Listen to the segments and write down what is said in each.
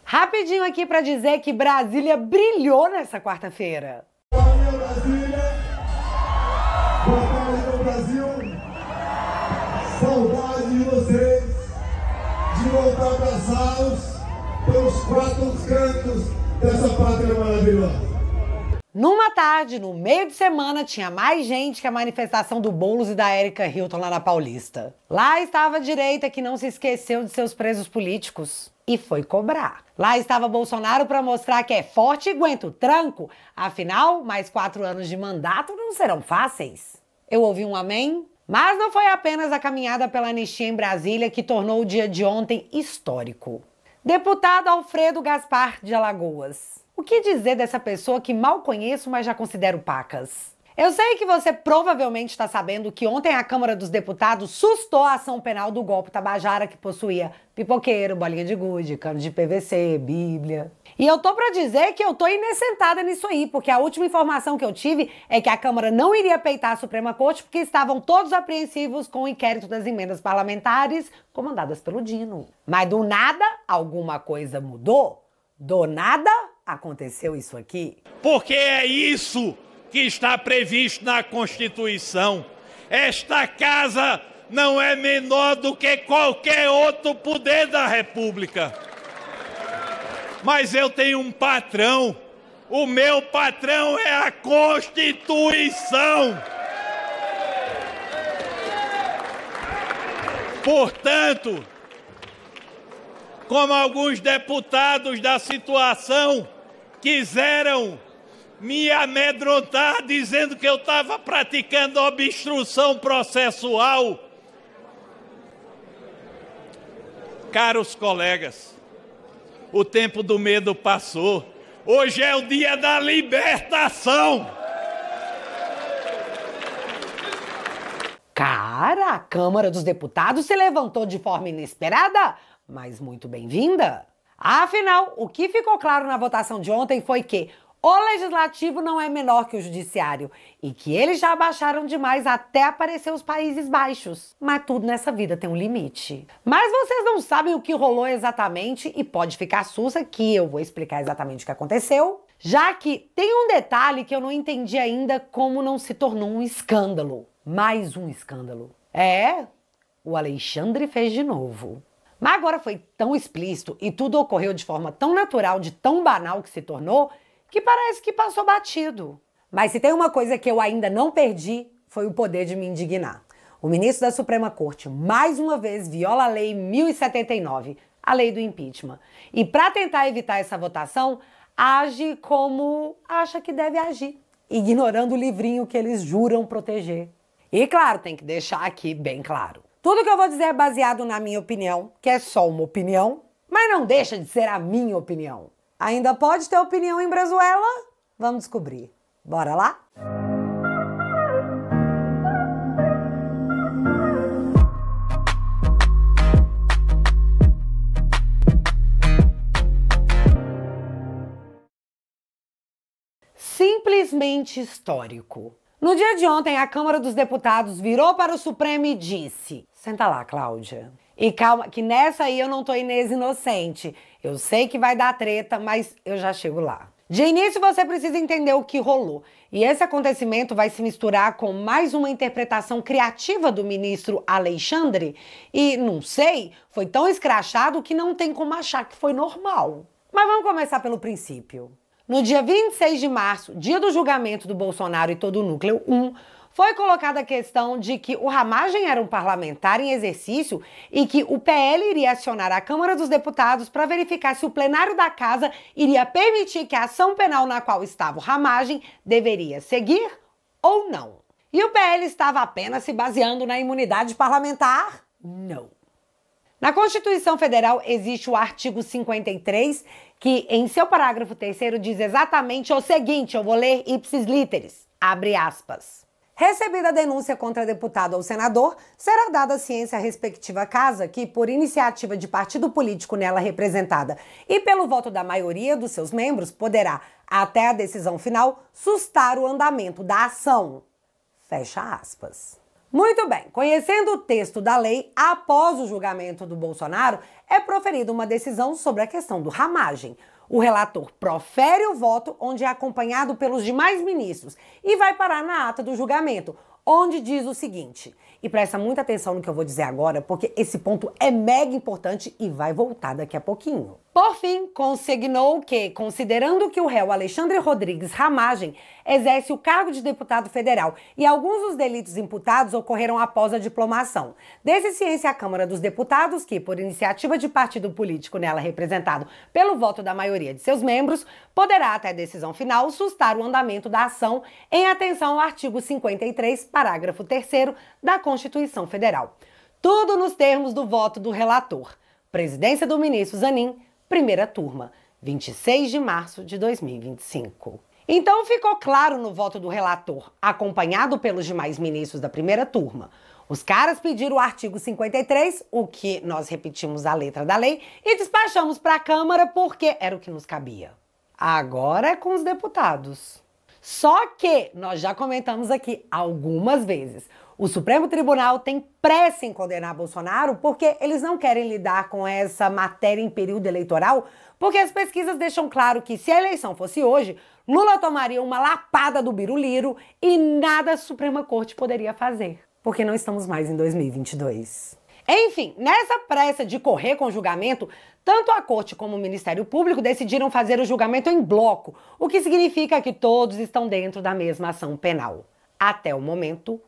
Rapidinho aqui para dizer que Brasília brilhou nessa quarta-feira. Olha Brasília, boa tarde meu Brasil, saudade de vocês, de voltar abraçados pelos quatro cantos dessa pátria maravilhosa. Numa tarde, no meio de semana, tinha mais gente que a manifestação do Boulos e da Érica Hilton lá na Paulista. Lá estava a direita que não se esqueceu de seus presos políticos e foi cobrar. Lá estava Bolsonaro para mostrar que é forte e aguenta o tranco. Afinal, mais 4 anos de mandato não serão fáceis. Eu ouvi um amém? Mas não foi apenas a caminhada pela anistia em Brasília que tornou o dia de ontem histórico. Deputado Alfredo Gaspar de Alagoas. O que dizer dessa pessoa que mal conheço, mas já considero pacas? Eu sei que você provavelmente está sabendo que ontem a Câmara dos Deputados sustou a ação penal do golpe Tabajara que possuía pipoqueiro, bolinha de gude, cano de PVC, bíblia. E eu tô pra dizer que eu tô inesentada nisso aí, porque a última informação que eu tive é que a Câmara não iria peitar a Suprema Corte porque estavam todos apreensivos com o inquérito das emendas parlamentares comandadas pelo Dino. Mas do nada, alguma coisa mudou? Do nada, aconteceu isso aqui. Porque é isso que está previsto na Constituição. Esta casa não é menor do que qualquer outro poder da República. Mas eu tenho um patrão. O meu patrão é a Constituição. Portanto, como alguns deputados da situação quiseram me amedrontar dizendo que eu estava praticando obstrução processual. Caros colegas, o tempo do medo passou. Hoje é o dia da libertação. Cara, a Câmara dos Deputados se levantou de forma inesperada, mas muito bem-vinda. Afinal, o que ficou claro na votação de ontem foi que o Legislativo não é menor que o Judiciário e que eles já abaixaram demais até aparecer os Países Baixos. Mas tudo nessa vida tem um limite. Mas vocês não sabem o que rolou exatamente e pode ficar sussa que eu vou explicar exatamente o que aconteceu, já que tem um detalhe que eu não entendi ainda como não se tornou um escândalo. Mais um escândalo. O Alexandre fez de novo. Mas agora foi tão explícito e tudo ocorreu de forma tão natural, de tão banal que se tornou, que parece que passou batido. Mas se tem uma coisa que eu ainda não perdi, foi o poder de me indignar. O ministro da Suprema Corte, mais uma vez, viola a Lei 1079, a lei do impeachment. E para tentar evitar essa votação, age como acha que deve agir, ignorando o livrinho que eles juram proteger. E claro, tem que deixar aqui bem claro. Tudo que eu vou dizer é baseado na minha opinião, que é só uma opinião, mas não deixa de ser a minha opinião. Ainda pode ter opinião em Brazuela? Vamos descobrir. Bora lá? Simplesmente histórico. No dia de ontem, a Câmara dos Deputados virou para o Supremo e disse: senta lá, Cláudia. E calma, que nessa aí eu não tô Inês inocente. Eu sei que vai dar treta, mas eu já chego lá. De início, você precisa entender o que rolou. E esse acontecimento vai se misturar com mais uma interpretação criativa do ministro Alexandre. E, não sei, foi tão escrachado que não tem como achar que foi normal. Mas vamos começar pelo princípio. No dia 26 de março, dia do julgamento do Bolsonaro e todo o núcleo 1, foi colocada a questão de que o Ramagem era um parlamentar em exercício e que o PL iria acionar a Câmara dos Deputados para verificar se o plenário da Casa iria permitir que a ação penal na qual estava o Ramagem deveria seguir ou não. E o PL estava apenas se baseando na imunidade parlamentar? Não. Na Constituição Federal existe o artigo 53, que em seu parágrafo 3º diz exatamente o seguinte, eu vou ler ipsis literis, abre aspas. Recebida a denúncia contra deputado ou senador, será dada ciência à respectiva casa que, por iniciativa de partido político nela representada e pelo voto da maioria dos seus membros, poderá, até a decisão final, sustar o andamento da ação. Fecha aspas. Muito bem, conhecendo o texto da lei, após o julgamento do Bolsonaro, é proferida uma decisão sobre a questão do ramagem. O relator profere o voto, onde é acompanhado pelos demais ministros, e vai parar na ata do julgamento, onde diz o seguinte, e presta muita atenção no que eu vou dizer agora, porque esse ponto é mega importante e vai voltar daqui a pouquinho. Por fim, consignou que, considerando que o réu Alexandre Rodrigues Ramagem exerce o cargo de deputado federal e alguns dos delitos imputados ocorreram após a diplomação, desse ciência a Câmara dos Deputados, que, por iniciativa de partido político nela representado pelo voto da maioria de seus membros, poderá, até a decisão final, sustar o andamento da ação em atenção ao artigo 53, parágrafo 3º da Constituição Federal. Tudo nos termos do voto do relator. Presidência do ministro Zanin, primeira turma, 26 de março de 2025. Então ficou claro no voto do relator, acompanhado pelos demais ministros da primeira turma. Os caras pediram o artigo 53, o que nós repetimos a letra da lei, e despachamos para a Câmara porque era o que nos cabia. Agora é com os deputados. Só que, nós já comentamos aqui algumas vezes, o Supremo Tribunal tem pressa em condenar Bolsonaro porque eles não querem lidar com essa matéria em período eleitoral, porque as pesquisas deixam claro que se a eleição fosse hoje, Lula tomaria uma lapada do Biruliro e nada a Suprema Corte poderia fazer, porque não estamos mais em 2022. Enfim, nessa pressa de correr com o julgamento, tanto a Corte como o Ministério Público decidiram fazer o julgamento em bloco, o que significa que todos estão dentro da mesma ação penal. Até o momento,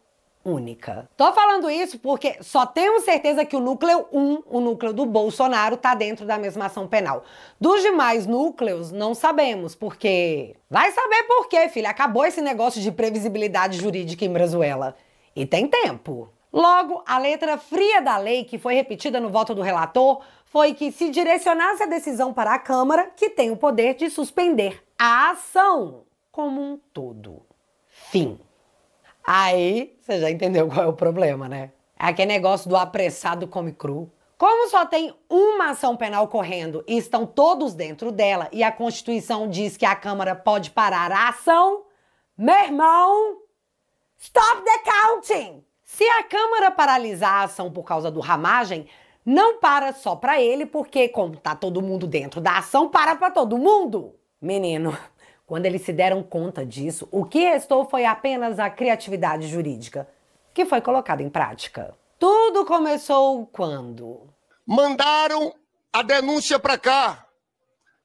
única. Tô falando isso porque só temos certeza que o núcleo 1, o núcleo do Bolsonaro, tá dentro da mesma ação penal. Dos demais núcleos, não sabemos, porque... Vai saber por quê, filha. Acabou esse negócio de previsibilidade jurídica em Brazuela. E tem tempo. Logo, a letra fria da lei, que foi repetida no voto do relator, foi que se direcionasse a decisão para a Câmara, que tem o poder de suspender a ação como um todo. Fim. Aí, você já entendeu qual é o problema, né? É aquele negócio do apressado come cru. Como só tem uma ação penal correndo e estão todos dentro dela, e a Constituição diz que a Câmara pode parar a ação, meu irmão, stop the counting! Se a Câmara paralisar a ação por causa do ramagem, não para só para ele, porque como tá todo mundo dentro da ação, para todo mundo. Menino, quando eles se deram conta disso, o que restou foi apenas a criatividade jurídica, que foi colocada em prática. Tudo começou quando? Mandaram a denúncia para cá.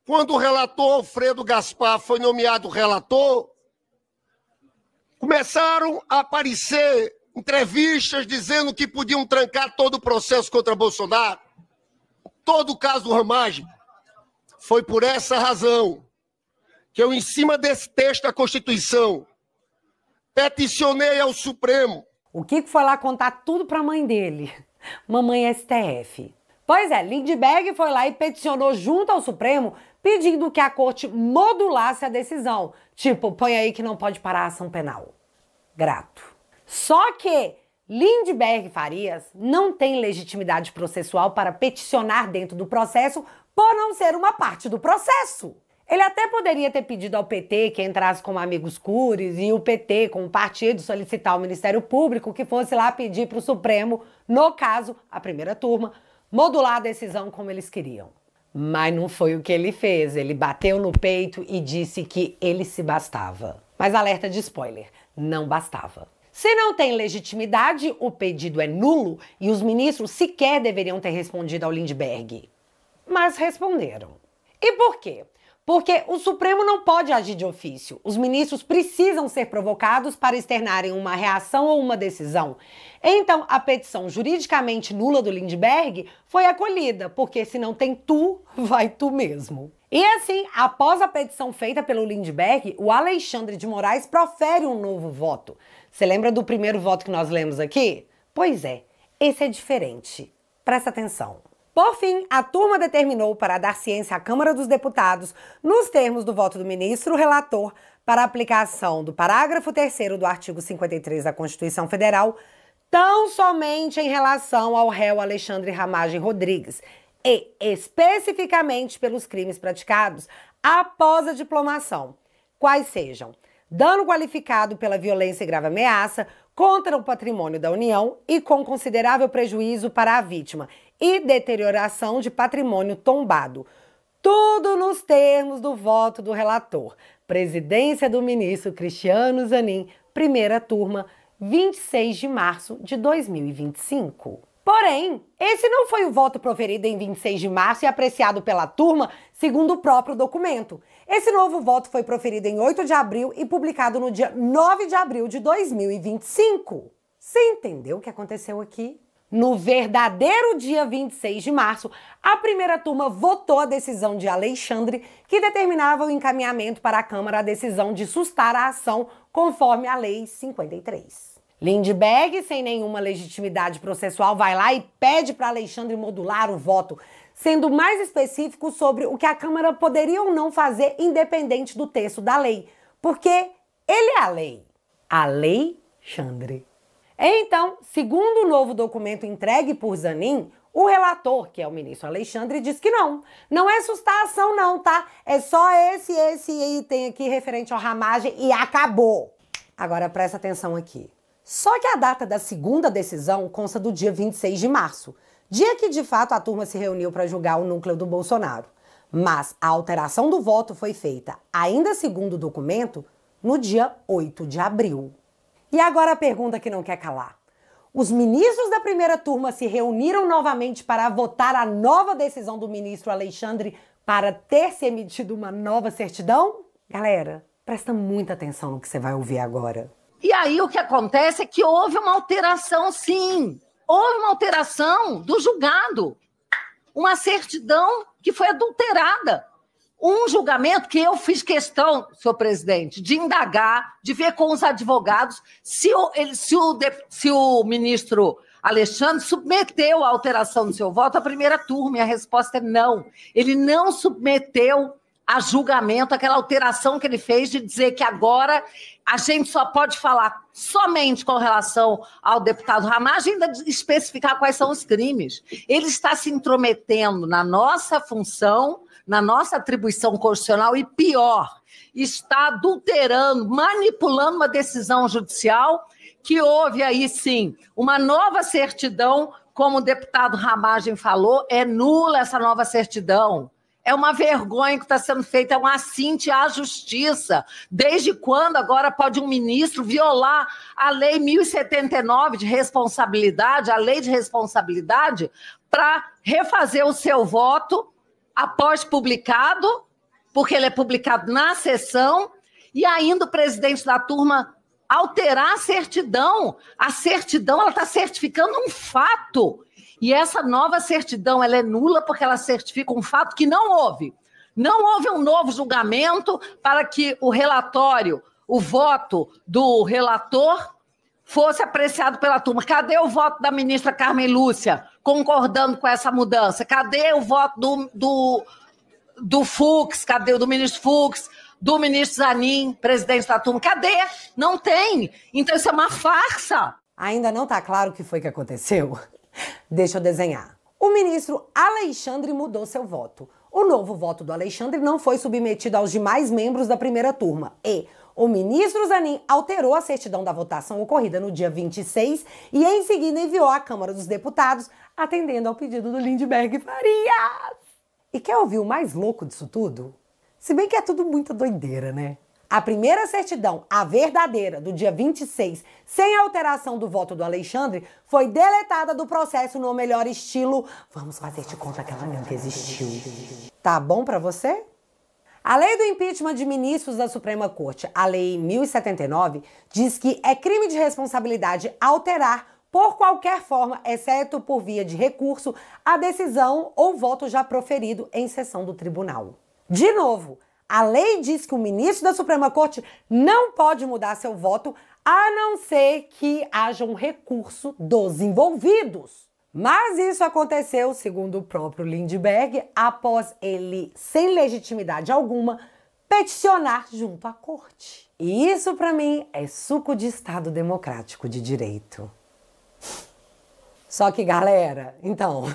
Quando o relator Alfredo Gaspar foi nomeado relator, começaram a aparecer entrevistas dizendo que podiam trancar todo o processo contra Bolsonaro, todo o caso do ramagem. Foi por essa razão que eu, em cima desse texto da Constituição, peticionei ao Supremo. O Kiko foi lá contar tudo pra mãe dele, mamãe STF. Pois é, Lindbergh foi lá e peticionou junto ao Supremo, pedindo que a corte modulasse a decisão. Tipo, põe aí que não pode parar a ação penal. Grato. Só que Lindbergh Farias não tem legitimidade processual para peticionar dentro do processo por não ser uma parte do processo. Ele até poderia ter pedido ao PT que entrasse como amigos cures e o PT, como partido, solicitar ao Ministério Público que fosse lá pedir para o Supremo, no caso, a primeira turma, modular a decisão como eles queriam. Mas não foi o que ele fez. Ele bateu no peito e disse que ele se bastava. Mas alerta de spoiler, não bastava. Se não tem legitimidade, o pedido é nulo e os ministros sequer deveriam ter respondido ao Lindbergh. Mas responderam. E por quê? Porque o Supremo não pode agir de ofício. Os ministros precisam ser provocados para externarem uma reação ou uma decisão. Então, a petição juridicamente nula do Lindbergh foi acolhida, porque se não tem tu, vai tu mesmo. E assim, após a petição feita pelo Lindbergh, o Alexandre de Moraes profere um novo voto. Você lembra do primeiro voto que nós lemos aqui? Pois é, esse é diferente. Presta atenção. Por fim, a turma determinou para dar ciência à Câmara dos Deputados, nos termos do voto do ministro relator, para a aplicação do parágrafo 3º do artigo 53 da Constituição Federal, tão somente em relação ao réu Alexandre Ramagem Rodrigues, e especificamente pelos crimes praticados após a diplomação, quais sejam dano qualificado pela violência e grave ameaça, contra o patrimônio da União e com considerável prejuízo para a vítima e deterioração de patrimônio tombado. Tudo nos termos do voto do relator. Presidência do ministro Cristiano Zanin, primeira turma, 26 de março de 2025. Porém, esse não foi o voto proferido em 26 de março e apreciado pela turma, segundo o próprio documento. Esse novo voto foi proferido em 8 de abril e publicado no dia 9 de abril de 2025. Você entendeu o que aconteceu aqui? No verdadeiro dia 26 de março, a primeira turma votou a decisão de Alexandre, que determinava o encaminhamento para a Câmara a decisão de sustar a ação conforme a Lei 53. Lindbergh, sem nenhuma legitimidade processual, vai lá e pede para Alexandre modular o voto, sendo mais específico sobre o que a Câmara poderia ou não fazer independente do texto da lei, porque ele é a lei. Alexandre. Então, segundo o novo documento entregue por Zanin, o relator, que é o ministro Alexandre, diz que não é sustar a ação não, tá? É só esse item aqui referente ao ramagem e acabou. Agora presta atenção aqui. Só que a data da segunda decisão consta do dia 26 de março, dia que de fato a turma se reuniu para julgar o núcleo do Bolsonaro. Mas a alteração do voto foi feita, ainda segundo o documento, no dia 8 de abril. E agora a pergunta que não quer calar. Os ministros da primeira turma se reuniram novamente para votar a nova decisão do ministro Alexandre para ter se emitido uma nova certidão? Galera, presta muita atenção no que você vai ouvir agora. E aí o que acontece é que houve uma alteração, sim. Houve uma alteração do julgado. Uma certidão que foi adulterada. Um julgamento que eu fiz questão, senhor presidente, de indagar, de ver com os advogados se o ministro Alexandre submeteu a alteração do seu voto à primeira turma. E a resposta é não. Ele não submeteu a julgamento aquela alteração que ele fez de dizer que agora a gente só pode falar somente com relação ao deputado Ramagem e ainda especificar quais são os crimes. Ele está se intrometendo na nossa função, na nossa atribuição constitucional e, pior, está adulterando, manipulando uma decisão judicial que houve aí, sim, uma nova certidão, como o deputado Ramagem falou, é nula essa nova certidão. É uma vergonha que está sendo feita, é um assinte à justiça. Desde quando agora pode um ministro violar a Lei 1079 de responsabilidade, a lei de responsabilidade, para refazer o seu voto após publicado, porque ele é publicado na sessão, e ainda o presidente da turma alterar a certidão. A certidão, ela está certificando um fato. E essa nova certidão, ela é nula porque ela certifica um fato que não houve. Não houve um novo julgamento para que o relatório, o voto do relator fosse apreciado pela turma. Cadê o voto da ministra Carmen Lúcia concordando com essa mudança? Cadê o voto do Fux? Cadê o do ministro Fux? Do ministro Zanin, presidente da turma? Cadê? Não tem. Então isso é uma farsa. Ainda não está claro o que foi que aconteceu? Deixa eu desenhar. O ministro Alexandre mudou seu voto. O novo voto do Alexandre não foi submetido aos demais membros da primeira turma. E o ministro Zanin alterou a certidão da votação ocorrida no dia 26 e em seguida enviou à Câmara dos Deputados, atendendo ao pedido do Lindbergh Farias. E quer ouvir o mais louco disso tudo? Se bem que é tudo muita doideira, né? A primeira certidão, a verdadeira, do dia 26, sem alteração do voto do Alexandre, foi deletada do processo no melhor estilo vamos fazer de conta que ela nunca existiu. Tá bom pra você? A lei do impeachment de ministros da Suprema Corte, a Lei 1079, diz que é crime de responsabilidade alterar, por qualquer forma, exceto por via de recurso, a decisão ou voto já proferido em sessão do tribunal. De novo, a lei diz que o ministro da Suprema Corte não pode mudar seu voto a não ser que haja um recurso dos envolvidos. Mas isso aconteceu, segundo o próprio Lindbergh, após ele, sem legitimidade alguma, peticionar junto à corte. E isso, para mim, é suco de Estado democrático de direito. Só que, galera, então,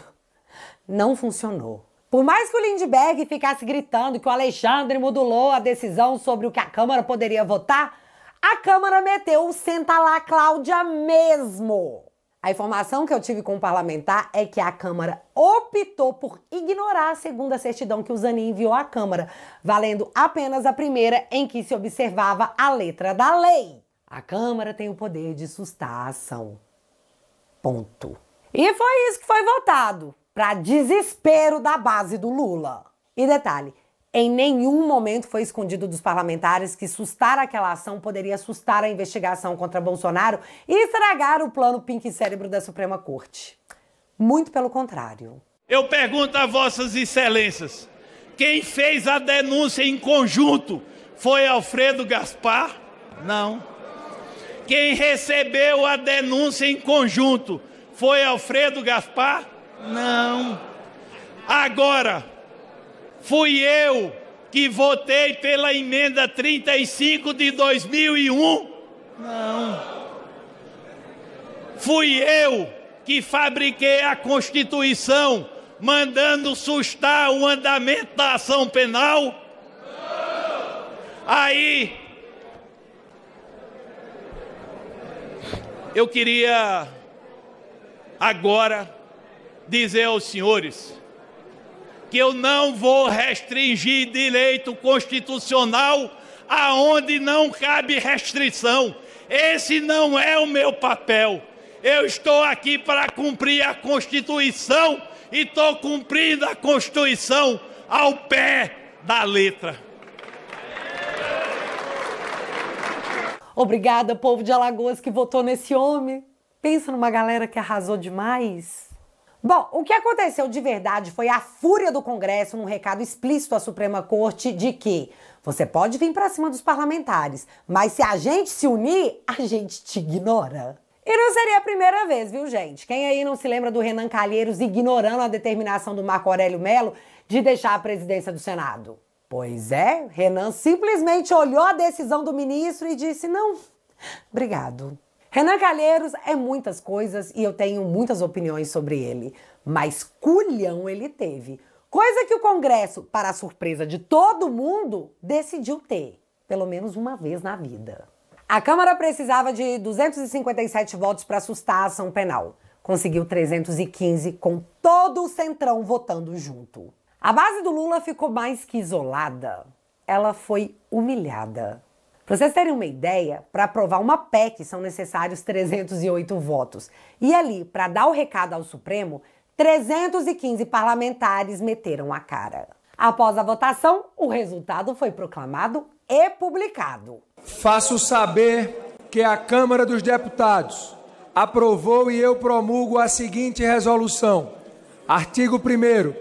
não funcionou. Por mais que o Lindbergh ficasse gritando que o Alexandre modulou a decisão sobre o que a Câmara poderia votar, a Câmara meteu o senta lá, Cláudia mesmo. A informação que eu tive com o parlamentar é que a Câmara optou por ignorar a segunda certidão que o Zanin enviou à Câmara, valendo apenas a primeira em que se observava a letra da lei. A Câmara tem o poder de sustar a ação. Ponto. E foi isso que foi votado, para desespero da base do Lula. E detalhe, em nenhum momento foi escondido dos parlamentares que sustar aquela ação poderia sustar a investigação contra Bolsonaro e estragar o plano Pink Cérebro da Suprema Corte. Muito pelo contrário. Eu pergunto a vossas excelências, quem fez a denúncia em conjunto foi Alfredo Gaspar? Não. Quem recebeu a denúncia em conjunto foi Alfredo Gaspar? Não. Agora, fui eu que votei pela emenda 35 de 2001? Não. Fui eu que fabriquei a Constituição mandando sustar o andamento da ação penal? Não. Aí, eu queria agora dizer aos senhores que eu não vou restringir direito constitucional aonde não cabe restrição. Esse não é o meu papel. Eu estou aqui para cumprir a Constituição e estou cumprindo a Constituição ao pé da letra. Obrigada, povo de Alagoas que votou nesse homem. Pensa numa galera que arrasou demais. Bom, o que aconteceu de verdade foi a fúria do Congresso num recado explícito à Suprema Corte de que você pode vir pra cima dos parlamentares, mas se a gente se unir, a gente te ignora. E não seria a primeira vez, viu, gente? Quem aí não se lembra do Renan Calheiros ignorando a determinação do Marco Aurélio Mello de deixar a presidência do Senado? Pois é, Renan simplesmente olhou a decisão do ministro e disse não, obrigado. Renan Calheiros é muitas coisas e eu tenho muitas opiniões sobre ele, mas culhão ele teve. Coisa que o Congresso, para a surpresa de todo mundo, decidiu ter, pelo menos uma vez na vida. A Câmara precisava de 257 votos para sustar a ação penal. Conseguiu 315 com todo o Centrão votando junto. A base do Lula ficou mais que isolada. Ela foi humilhada. Para vocês terem uma ideia, para aprovar uma PEC são necessários 308 votos. E ali, para dar o recado ao Supremo, 315 parlamentares meteram a cara. Após a votação, o resultado foi proclamado e publicado. Faço saber que a Câmara dos Deputados aprovou e eu promulgo a seguinte resolução. Artigo 1º.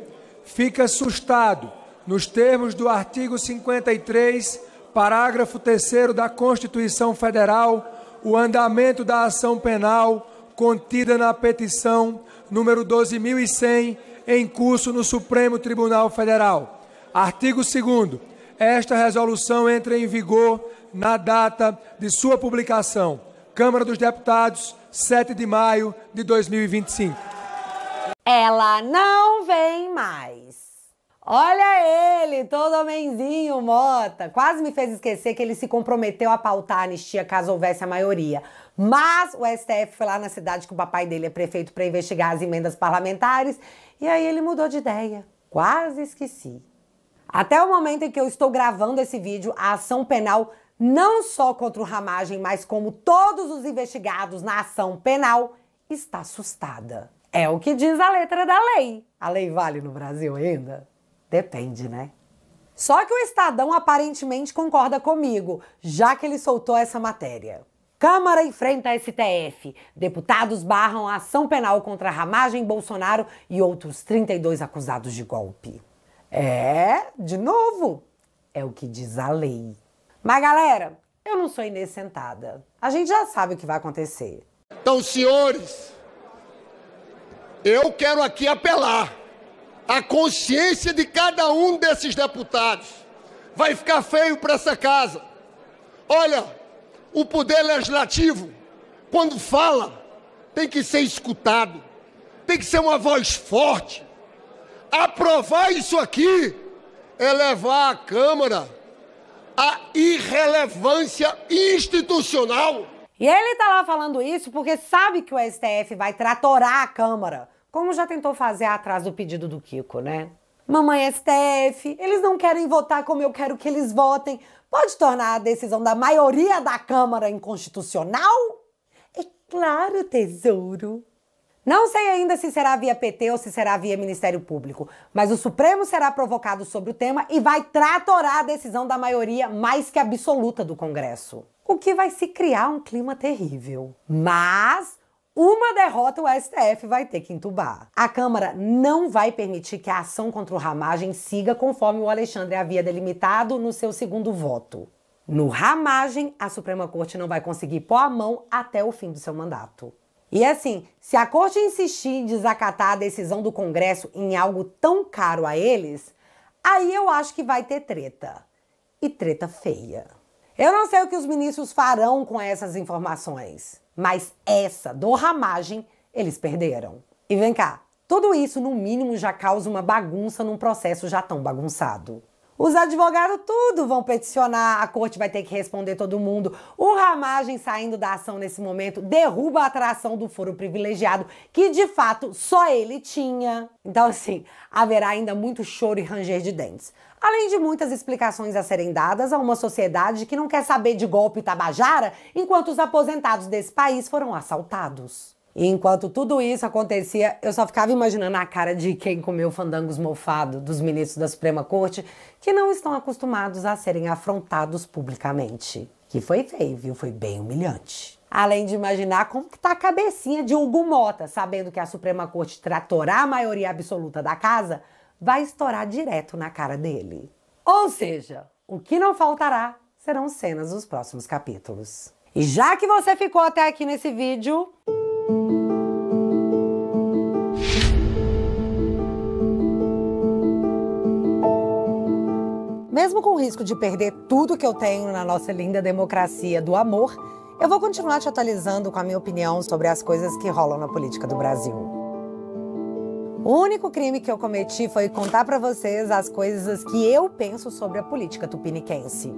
Fica sustado, nos termos do artigo 53, parágrafo 3º da Constituição Federal, o andamento da ação penal contida na petição número 12.100, em curso no Supremo Tribunal Federal. Artigo 2º. Esta resolução entra em vigor na data de sua publicação. Câmara dos Deputados, 7 de maio de 2025. Ela não vem mais. Olha ele, todo homenzinho, Mota. Quase me fez esquecer que ele se comprometeu a pautar a anistia caso houvesse a maioria. Mas o STF foi lá na cidade que o papai dele é prefeito para investigar as emendas parlamentares e aí ele mudou de ideia. Quase esqueci. Até o momento em que eu estou gravando esse vídeo, a ação penal, não só contra o Ramagem, mas como todos os investigados na ação penal, está sustada. É o que diz a letra da lei. A lei vale no Brasil ainda? Depende, né? Só que o Estadão aparentemente concorda comigo, já que ele soltou essa matéria. Câmara enfrenta a STF. Deputados barram a ação penal contra Ramagem, Bolsonaro e outros 32 acusados de golpe. De novo, é o que diz a lei. Mas, galera, eu não sou Inês Sentada. A gente já sabe o que vai acontecer. Então, senhores, eu quero aqui apelar à consciência de cada um desses deputados. Vai ficar feio para essa casa. Olha, o poder legislativo, quando fala, tem que ser escutado, tem que ser uma voz forte. Aprovar isso aqui é levar a Câmara a irrelevância institucional. E ele tá lá falando isso porque sabe que o STF vai tratorar a Câmara, como já tentou fazer atrás do pedido do Kiko, né? Mamãe STF, eles não querem votar como eu quero que eles votem. Pode tornar a decisão da maioria da Câmara inconstitucional? É claro, tesouro. Não sei ainda se será via PT ou se será via Ministério Público, mas o Supremo será provocado sobre o tema e vai tratorar a decisão da maioria mais que absoluta do Congresso. O que vai se criar um clima terrível. Mas uma derrota o STF vai ter que entubar. A Câmara não vai permitir que a ação contra o Ramagem siga conforme o Alexandre havia delimitado no seu segundo voto. No Ramagem, a Suprema Corte não vai conseguir pôr a mão até o fim do seu mandato. E assim, se a Corte insistir em desacatar a decisão do Congresso em algo tão caro a eles, aí eu acho que vai ter treta. E treta feia. Eu não sei o que os ministros farão com essas informações, mas essa do Ramagem eles perderam. E vem cá, tudo isso no mínimo já causa uma bagunça num processo já tão bagunçado. Os advogados tudo vão peticionar, a corte vai ter que responder todo mundo. O Ramagem saindo da ação nesse momento derruba a atração do foro privilegiado, que de fato só ele tinha. Então assim, haverá ainda muito choro e ranger de dentes. Além de muitas explicações a serem dadas a uma sociedade que não quer saber de golpe tabajara, enquanto os aposentados desse país foram assaltados. E enquanto tudo isso acontecia, eu só ficava imaginando a cara de quem comeu fandangos mofado dos ministros da Suprema Corte, que não estão acostumados a serem afrontados publicamente. Que foi feio, viu? Foi bem humilhante. Além de imaginar como que tá a cabecinha de Hugo Mota, sabendo que a Suprema Corte tratorar a maioria absoluta da casa, vai estourar direto na cara dele. Ou seja, o que não faltará serão cenas dos próximos capítulos. E já que você ficou até aqui nesse vídeo... Mesmo com o risco de perder tudo que eu tenho na nossa linda democracia do amor, eu vou continuar te atualizando com a minha opinião sobre as coisas que rolam na política do Brasil. O único crime que eu cometi foi contar pra vocês as coisas que eu penso sobre a política tupiniquense.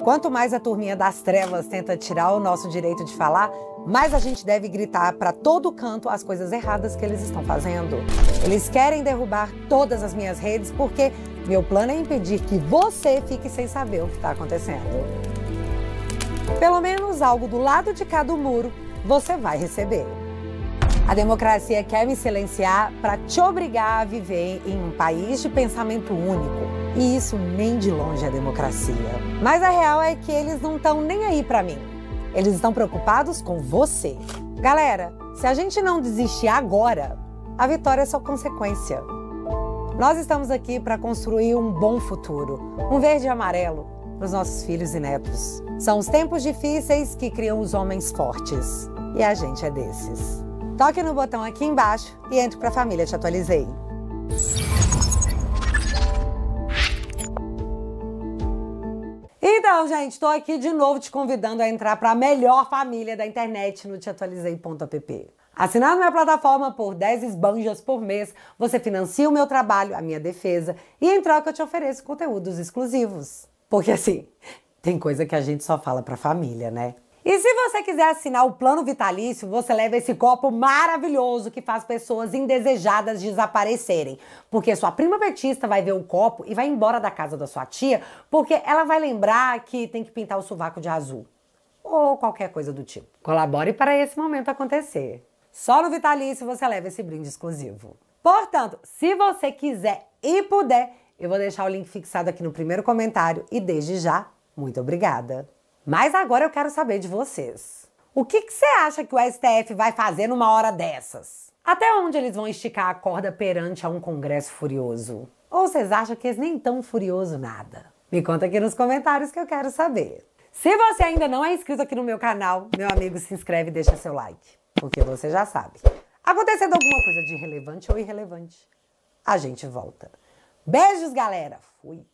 Quanto mais a turminha das trevas tenta tirar o nosso direito de falar, mais a gente deve gritar para todo canto as coisas erradas que eles estão fazendo. Eles querem derrubar todas as minhas redes porque meu plano é impedir que você fique sem saber o que está acontecendo. Pelo menos algo do lado de cá do muro você vai receber. A democracia quer me silenciar para te obrigar a viver em um país de pensamento único. E isso nem de longe é democracia. Mas a real é que eles não estão nem aí para mim. Eles estão preocupados com você. Galera, se a gente não desistir agora, a vitória é só consequência. Nós estamos aqui para construir um bom futuro, um verde e amarelo para os nossos filhos e netos. São os tempos difíceis que criam os homens fortes. E a gente é desses. Toque no botão aqui embaixo e entre para a família Te Atualizei. Então, gente, tô aqui de novo te convidando a entrar para a melhor família da internet no teatualizei.app. Assinando minha plataforma por 10 esbanjas por mês, você financia o meu trabalho, a minha defesa, e em troca eu te ofereço conteúdos exclusivos. Porque assim, tem coisa que a gente só fala pra família, né? E se você quiser assinar o plano vitalício, você leva esse copo maravilhoso que faz pessoas indesejadas desaparecerem. Porque sua prima petista vai ver o copo e vai embora da casa da sua tia, porque ela vai lembrar que tem que pintar o sovaco de azul. Ou qualquer coisa do tipo. Colabore para esse momento acontecer. Só no Vitalício você leva esse brinde exclusivo. Portanto, se você quiser e puder, eu vou deixar o link fixado aqui no primeiro comentário e desde já, muito obrigada. Mas agora eu quero saber de vocês. O que você acha que o STF vai fazer numa hora dessas? Até onde eles vão esticar a corda perante a um Congresso furioso? Ou vocês acham que eles nem tão furioso nada? Me conta aqui nos comentários que eu quero saber. Se você ainda não é inscrito aqui no meu canal, meu amigo, se inscreve e deixa seu like. Porque você já sabe. Acontecendo alguma coisa de relevante ou irrelevante, a gente volta. Beijos, galera! Fui!